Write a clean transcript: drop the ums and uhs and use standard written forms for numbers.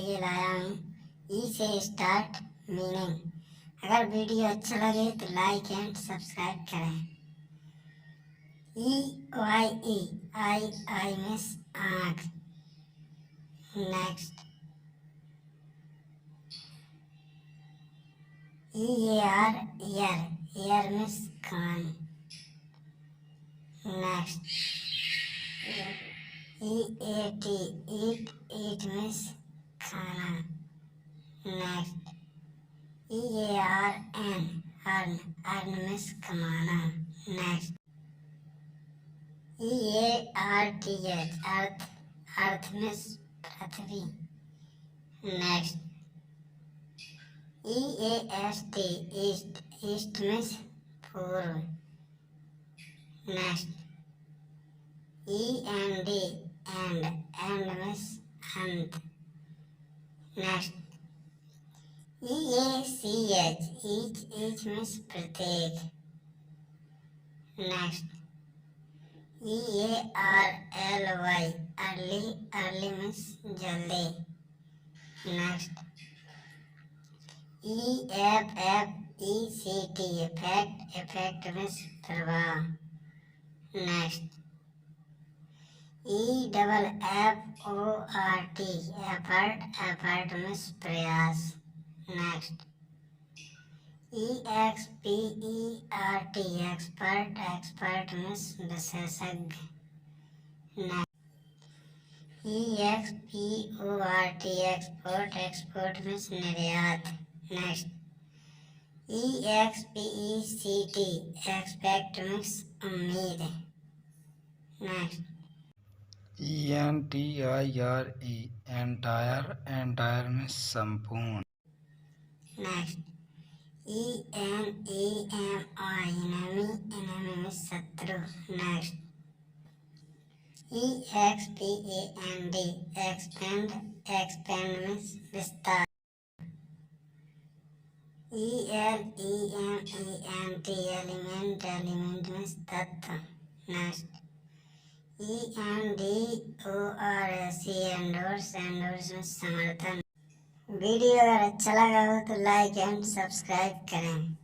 लिए लाया हूँ ई से स्टार्ट मीनिंग। अगर वीडियो अच्छा लगे तो लाइक एंड सब्सक्राइब करें। E Y E eye means आँख। नेक्स्ट EAR ear मीन्स कान। नेक्स्ट EAT eat मीन्स खाना। नेक्स्ट EARN अर्न मीन्स कमाना। नेक्स्ट EARTH अर्थ मीन्स पृथ्वी। नेक्स्ट EAST ईस्ट मीन्स पूर्व। नेक्स्ट END एंड मीन्स अंत। Next EACH each means प्रत्येक। Next EARLY early means जल्दी। Next EFFECT effect means प्रभाव। Next EFFORT effort means प्रयास। Next EXPERT expert means विशेषज्ञ। Next EXPORT export means निर्यात। Next EXPECT expect means उम्मीद। Next ENTIRE entire means संपूर्ण। Next ENEMI enemy means शत्रु। Next EXPAND expand means विस्तार। ELEMENT element means तत्व। Next ENDORS endorse means समर्थन। Video अगर अच्छा लगा हो तो लाइक एंड सब्सक्राइब करें।